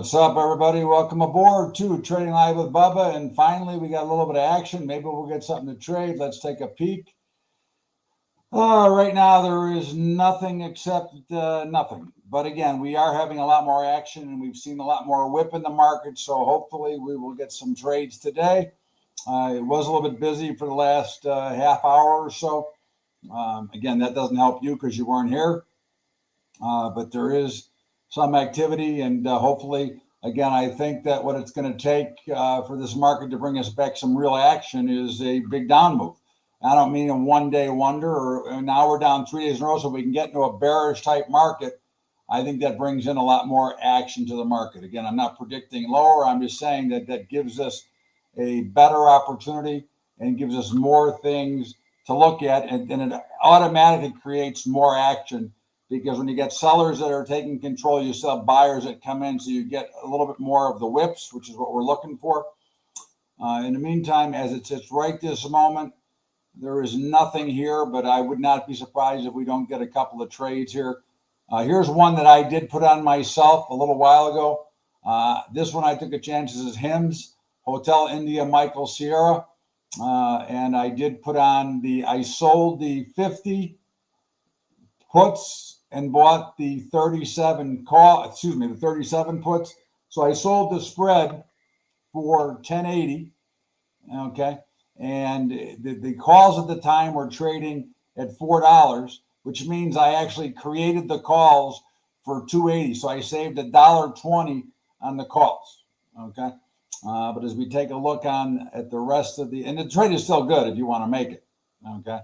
What's up, everybody? Welcome aboard to Trading Live with Bubba. And finally, we got a little bit of action. Maybe we'll get something to trade. Let's take a peek. Right now, there is nothing except nothing. But again, we are having a lot more action, and we've seen a lot more whip in the market. So hopefully, we will get some trades today. It was a little bit busy for the last half hour or so. Again, that doesn't help you because you weren't here. But there is some activity, and hopefully, again, I think that what it's going to take for this market to bring us back some real action is a big down move. I don't mean a one-day wonder, or now we're down 3 days in a row, so we can get into a bearish type market. I think that brings in a lot more action to the market. Again, I'm not predicting lower. I'm just saying that that gives us a better opportunity and gives us more things to look at, and it automatically creates more action. Because when you get sellers that are taking control, you still have buyers that come in, so you get a little bit more of the whips, which is what we're looking for. In the meantime, as it sits right this moment, there is nothing here, but I would not be surprised if we don't get a couple of trades here. Here's one that I did put on myself a little while ago. This one I took a chance. This is HIMS, Hotel India Michael Sierra. And I did put on I sold the 50 puts and bought the 37 the 37 puts. So I sold the spread for 1080. Okay. And the calls at the time were trading at $4, which means I actually created the calls for 280. So I saved $1.20 on the calls. Okay. But as we take a look at the rest of and the trade is still good if you want to make it. Okay.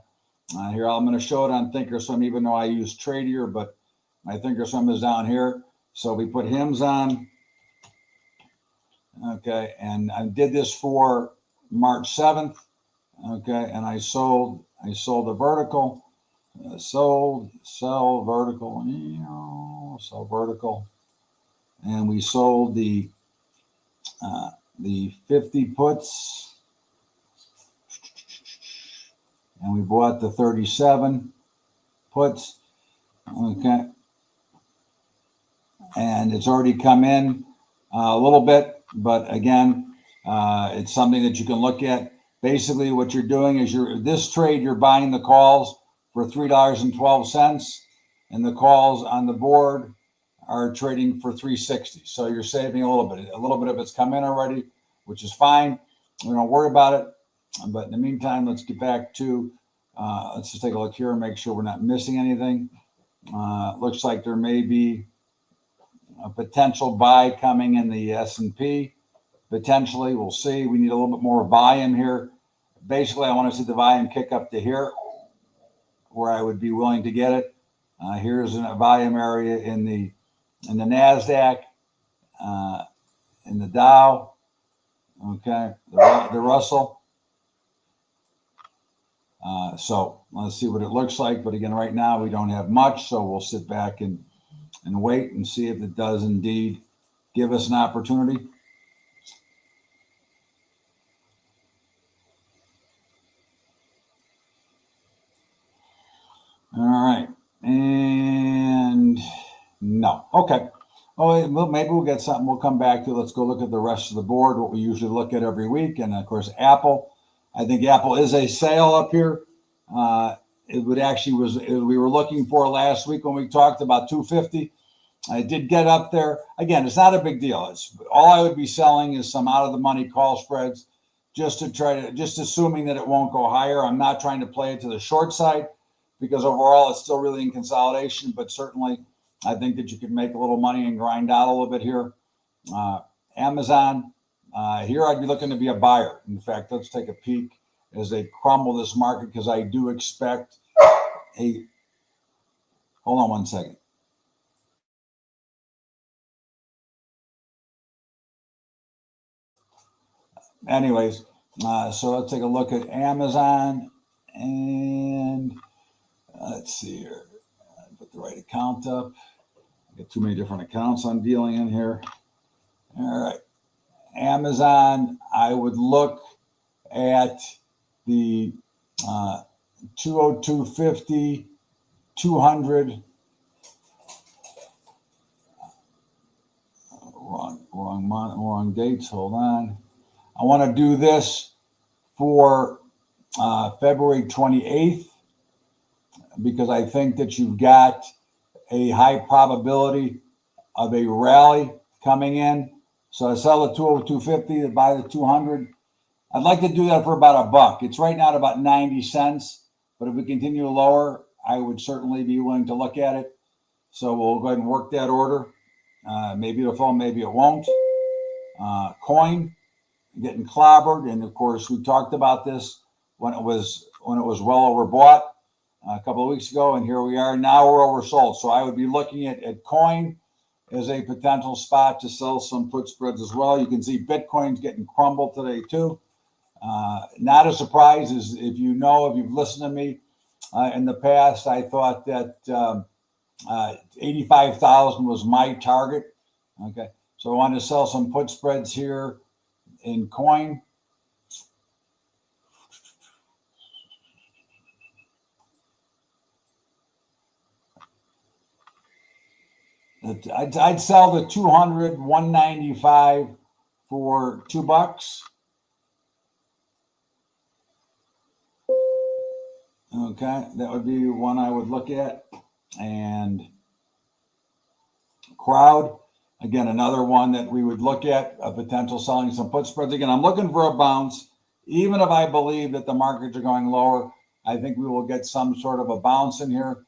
Here, I'm going to show it on Thinkorswim, even though I use Tradier, but my Thinkorswim is down here. So we put HIMS on. Okay, and I did this for March 7th. Okay, and I sold the vertical. Sell vertical, sell vertical. And we sold the 50 puts. And we bought the 37 puts. Okay. And it's already come in a little bit, but again, it's something that you can look at. Basically, what you're doing is this trade, you're buying the calls for $3.12, and the calls on the board are trading for $3.60. So you're saving a little bit. A little bit of it's come in already, which is fine. We don't worry about it. But in the meantime, let's get back to, let's just take a look here and make sure we're not missing anything. Looks like there may be a potential buy coming in the S&P. Potentially, we'll see. We need a little bit more volume here. Basically, I want to see the volume kick up to here, where I would be willing to get it. Here's a volume area in the NASDAQ, in the Dow, okay, the Russell. So let's see what it looks like. But again, right now we don't have much, so we'll sit back and wait and see if it does indeed give us an opportunity. All right, and no, okay. Oh, well, maybe we'll get something. We'll come back to. Let's go look at the rest of the board, what we usually look at every week, and of course, Apple. I think Apple is a sale up here. We were looking for last week when we talked about 250. I did get up there. Again, it's not a big deal. All I would be selling is some out of the money call spreads, just assuming that it won't go higher. I'm not trying to play it to the short side because overall it's still really in consolidation, but certainly I think that you could make a little money and grind out a little bit here. Amazon, here I'd be looking to be a buyer. In fact, let's take a peek as they crumble this market, because I do expect hold on one second. Anyways, so let's take a look at Amazon, and let's see here. Put the right account up. I got too many different accounts I'm dealing in here. All right. Amazon, I would look at the 202.50, 200. wrong month, wrong dates. Hold on. I want to do this for February 28th because I think that you've got a high probability of a rally coming in. So I sell the 202.50 to buy the 200. I'd like to do that for about $1. It's right now at about 90 cents, but if we continue lower, I would certainly be willing to look at it. So we'll go ahead and work that order. Maybe it'll fall, maybe it won't. Coin getting clobbered, and of course we talked about this when it was well overbought a couple of weeks ago, and here we are now. We're oversold. So I would be looking at coin as a potential spot to sell some put spreads as well. You can see Bitcoin's getting crumbled today too. Not a surprise, as if you've listened to me in the past, I thought that 85,000 was my target. Okay, so I wanted to sell some put spreads here in coin. I'd sell the 200, 195 for $2. Okay, that would be one I would look at. And crowd, again, another one that we would look at, a potential selling some put spreads. Again, I'm looking for a bounce. Even if I believe that the markets are going lower, I think we will get some sort of a bounce in here.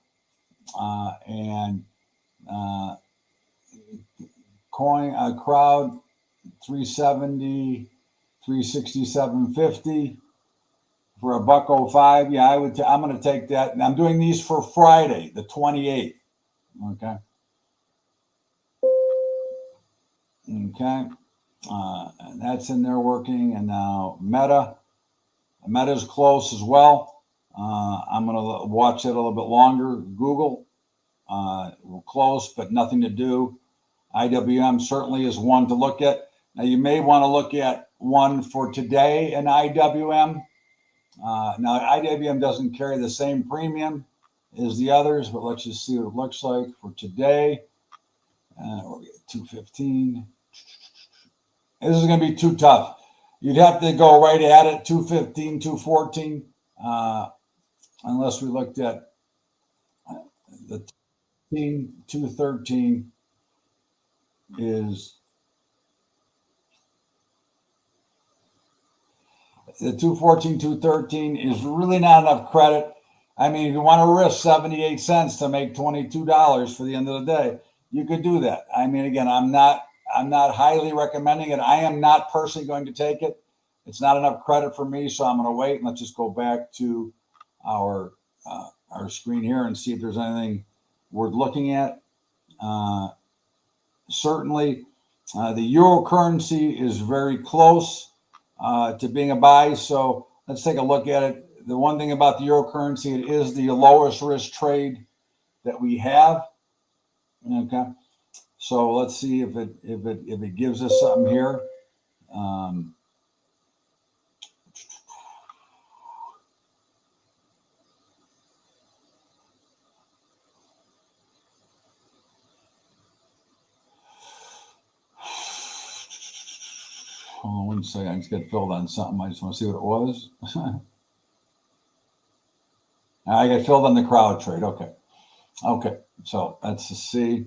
Coin, crowd, 370, 367.50 for $1.05. Yeah, I'm going to take that. And I'm doing these for Friday, the 28th. Okay. And that's in there working. And now Meta's close as well. I'm going to watch it a little bit longer. Google, we're close, but nothing to do. IWM certainly is one to look at. Now, you may want to look at one for today in IWM. Now, IWM doesn't carry the same premium as the others, but let's just see what it looks like for today. We'll get 215. This is going to be too tough. You'd have to go right at it, 215, 214, unless we looked at the 213 is the 214, 213 is really not enough credit. I mean, if you want to risk 78 cents to make $22 for the end of the day, you could do that. I mean, again, I'm not highly recommending it. I am not personally going to take it. It's not enough credit for me, so I'm going to wait. And let's just go back to our screen here and see if there's anything worth looking at. Certainly, the euro currency is very close to being a buy. So let's take a look at it. The one thing about the euro currency, it is the lowest risk trade that we have. Okay, so let's see if it gives us something here. Hold on 1 second. I just got filled on something. I just want to see what it was. I got filled on the crowd trade. Okay. So that's to see.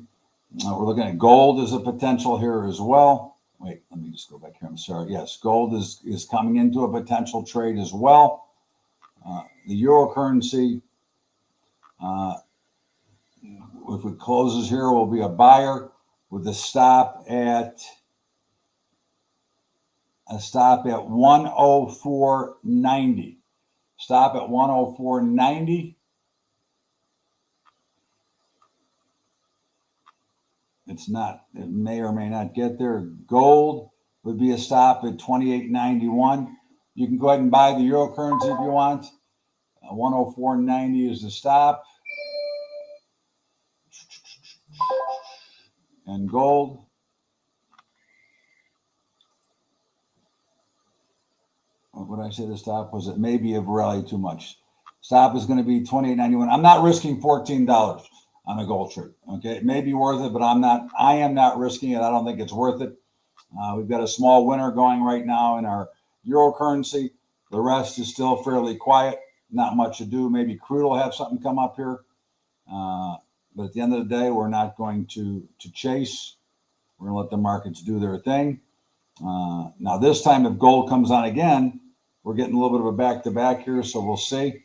We're looking at gold as a potential here as well. Wait, let me just go back here. I'm sorry. Yes, gold is coming into a potential trade as well. The euro currency, if it closes here, will be a buyer with a stop at 104.90. Stop at 104.90. It's not. It may or may not get there. Gold would be a stop at 28.91. You can go ahead and buy the euro currency if you want. 104.90 is the stop. And gold. What would I say the stop was? It maybe have rallied too much. Stop is going to be 28.91. I'm not risking $14. on a gold trade. Okay, it may be worth it, but I am not risking it. I don't think it's worth it. We've got a small winner going right now in our euro currency. The rest is still fairly quiet. Not much to do. Maybe crude will have something come up here. But at the end of the day, we're not going to chase. We're going to let the markets do their thing. Now, this time, if gold comes on again, we're getting a little bit of a back-to-back here, so we'll see.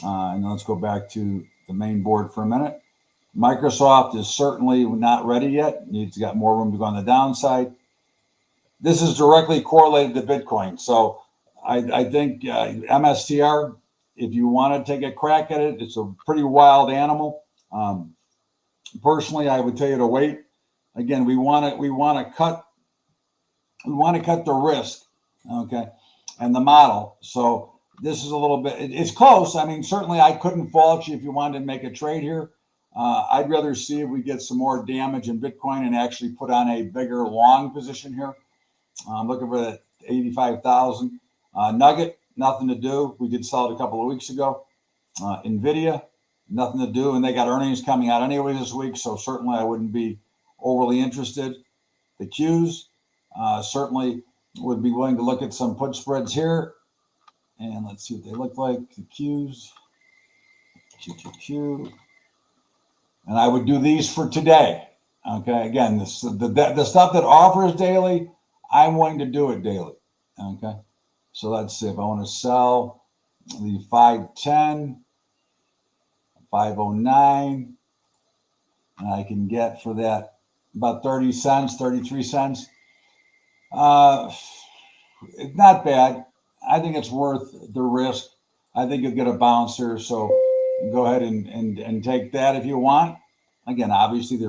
And let's go back to the main board for a minute. Microsoft is certainly not ready yet. Needs got more room to go on the downside. This is directly correlated to Bitcoin. So I think MSTR, if you want to take a crack at it, it's a pretty wild animal. Personally, I would tell you to wait. Again, we want to cut the risk, okay, and the model. So this is a little bit, it's close. I mean, certainly I couldn't fault you if you wanted to make a trade here. I'd rather see if we get some more damage in Bitcoin and actually put on a bigger long position here. I'm looking for that 85,000. Nugget, nothing to do. We did sell it a couple of weeks ago. NVIDIA, nothing to do. And they got earnings coming out anyway this week. So certainly I wouldn't be overly interested. The Qs, certainly would be willing to look at some put spreads here. And let's see what they look like. The Qs, QQQ. And I would do these for today. Okay, again, the stuff that offers daily, I'm willing to do it daily. Okay, so let's see if I want to sell the 510, 509, and I can get for that about 30 cents, 33 cents. It's not bad. I think it's worth the risk. I think you'll get a bouncer, so go ahead and take that if you want. Again, obviously, these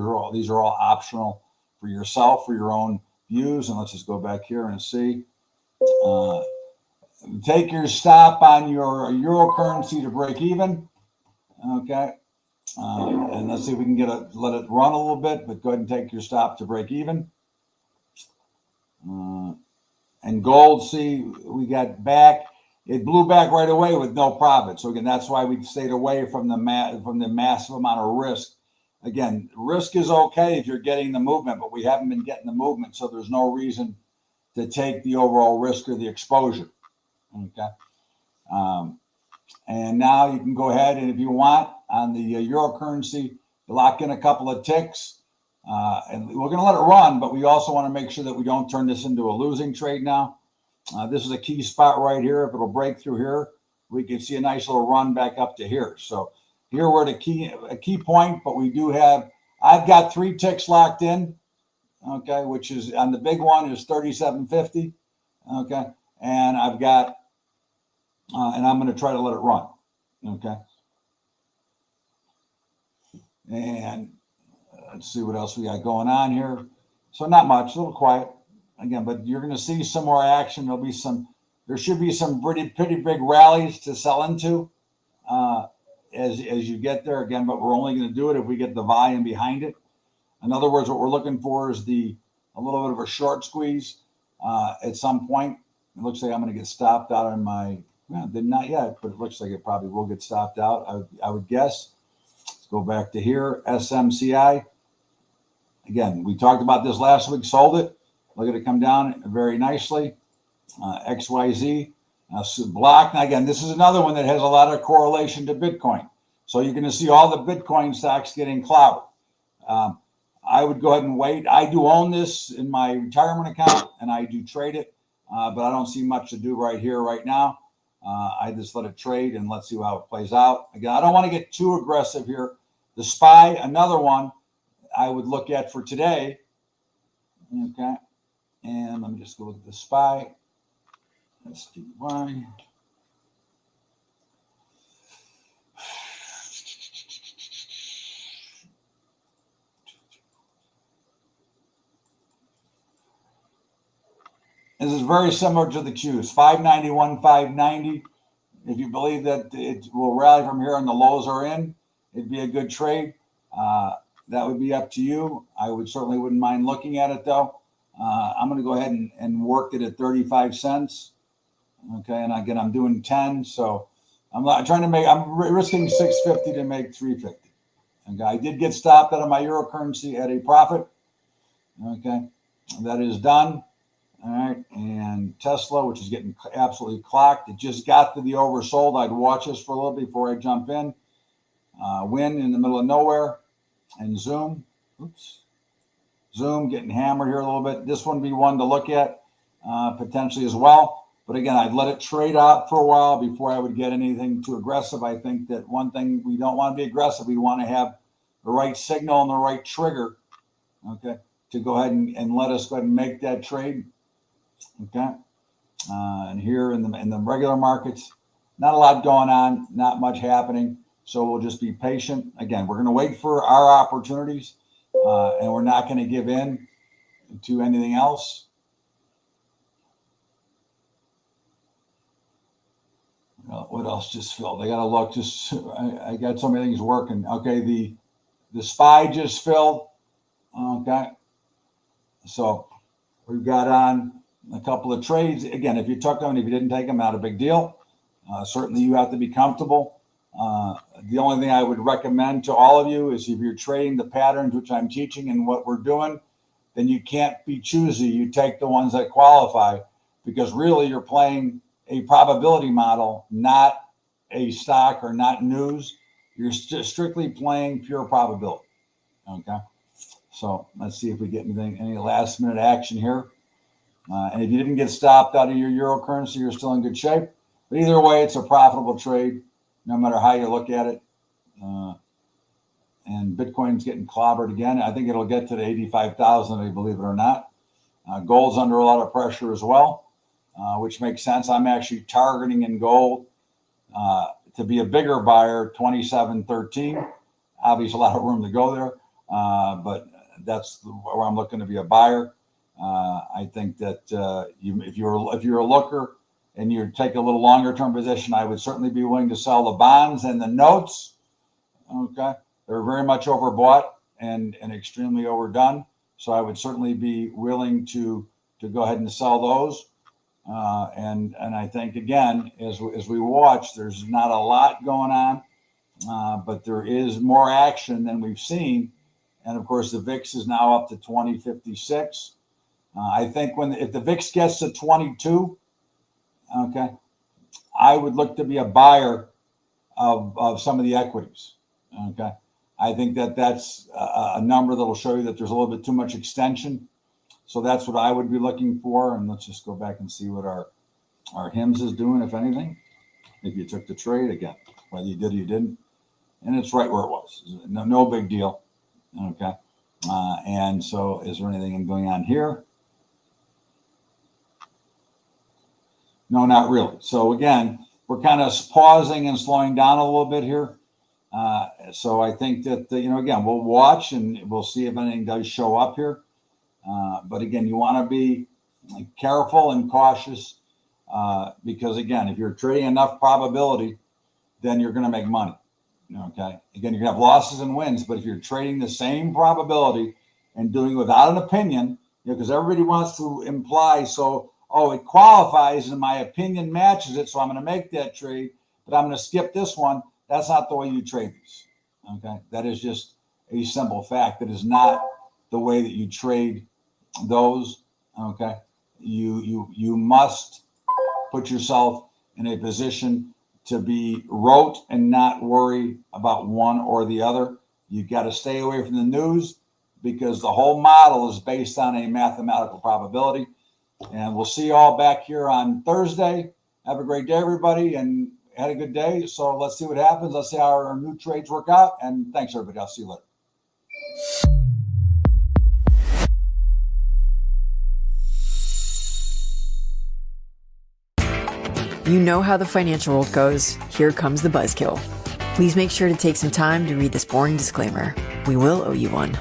are all optional for yourself, for your own views. And let's just go back here and see. Take your stop on your euro currency to break even. Okay. And let's see if we can let it run a little bit, but go ahead and take your stop to break even. And gold, see, we got back. It blew back right away with no profit. So again, that's why we stayed away from the massive amount of risk. Again, risk is okay if you're getting the movement, but we haven't been getting the movement, so there's no reason to take the overall risk or the exposure. Okay. And now you can go ahead and if you want on the euro currency, lock in a couple of ticks. And we're going to let it run, but we also want to make sure that we don't turn this into a losing trade now. This is a key spot right here. If it'll break through here, we can see a nice little run back up to here. So here we're at a key point, but we do I've got 3 ticks locked in, okay, which is on the big one is 37.50, okay, and I've got, and I'm going to try to let it run, okay, and let's see what else we got going on here. So not much, a little quiet again, but you're going to see some more action. There should be some pretty big rallies to sell into. As you get there again, but we're only going to do it if we get the volume behind it. In other words, what we're looking for is a little bit of a short squeeze at some point. It looks like I'm going to get stopped out on not yet, but it looks like it probably will get stopped out. I would guess. Let's go back to here. SMCI. Again, we talked about this last week. Sold it. Look at it come down very nicely. XYZ. Block. Now, again, this is another one that has a lot of correlation to Bitcoin. So you're going to see all the Bitcoin stocks getting clouded. I would go ahead and wait. I do own this in my retirement account, and I do trade it, but I don't see much to do right here, right now. I just let it trade, and let's see how it plays out. Again, I don't want to get too aggressive here. The SPY, another one I would look at for today. Okay, and let me just go look at the SPY. SPY. This is very similar to the Qs. 591, 590. If you believe that it will rally from here and the lows are in, it'd be a good trade. That would be up to you. I certainly wouldn't mind looking at it though. I'm going to go ahead and work it at 35 cents. Okay, and again, I'm doing 10, so I'm risking 650 to make 350. Okay, I did get stopped out of my euro currency at a profit. Okay, that is done. All right, and Tesla, which is getting absolutely clocked. It just got to the oversold. I'd watch this for a little before I jump in. Win in the middle of nowhere. And Zoom, Zoom getting hammered here a little bit. This one be one to look at potentially as well. But again, I'd let it trade out for a while before I would get anything too aggressive. I think that one thing, we don't want to be aggressive. We want to have the right signal and the right trigger, okay, to go ahead and let us go ahead and make that trade, okay. And here in the regular markets, not a lot going on, not much happening. So we'll just be patient. Again, we're going to wait for our opportunities, and we're not going to give in to anything else. What else just filled? I got to look. I got so many things working. Okay, the SPY just filled. Okay, so we've got on a couple of trades. Again, if you took them and if you didn't take them, not a big deal. Certainly, you have to be comfortable. The only thing I would recommend to all of you is if you're trading the patterns, which I'm teaching and what we're doing, then you can't be choosy. You take the ones that qualify, because really you're playing a probability model, not a stock or not news. You're strictly playing pure probability. Okay. So let's see if we get any last minute action here. And if you didn't get stopped out of your euro currency, you're still in good shape. But either way, it's a profitable trade, no matter how you look at it. And Bitcoin's getting clobbered again. I think it'll get to the 85,000, believe it or not. Gold's under a lot of pressure as well, which makes sense. I'm actually targeting in gold to be a bigger buyer, 27.13. Obviously, a lot of room to go there, but that's where I'm looking to be a buyer. I think that if you're a looker and you take a little longer term position, I would certainly be willing to sell the bonds and the notes. Okay, they're very much overbought and extremely overdone. So I would certainly be willing to go ahead and sell those. And I think, again, as we watch, there's not a lot going on, but there is more action than we've seen. And of course, the VIX is now up to 2056. I think if the VIX gets to 22, okay, I would look to be a buyer of some of the equities. Okay, I think that's a number that will show you that there's a little bit too much extension. So that's what I would be looking for. And let's just go back and see what our HIMS is doing, if anything. If you took the trade, again, whether you did or you didn't. And it's right where it was. No big deal. Okay. And so is there anything going on here? No, not really. So again, we're kind of pausing and slowing down a little bit here. So I think that, again, we'll watch and we'll see if anything does show up here. But again, you want to be careful and cautious because, again, if you're trading enough probability, then you're going to make money. Okay. Again, you're going to have losses and wins, but if you're trading the same probability and doing it without an opinion, because everybody wants to imply, it qualifies and my opinion matches it, so I'm going to make that trade, but I'm going to skip this one. That's not the way you trade these. Okay. That is just a simple fact. That is not the way that you trade those. Okay. You must put yourself in a position to be rote and not worry about one or the other. You got to stay away from the news because the whole model is based on a mathematical probability. And we'll see you all back here on Thursday. Have a great day, everybody, and had a good day. So let's see what happens. Let's see how our new trades work out. And thanks, everybody. I'll see you later. You know how the financial world goes. Here comes the buzzkill. Please make sure to take some time to read this boring disclaimer. We will owe you one.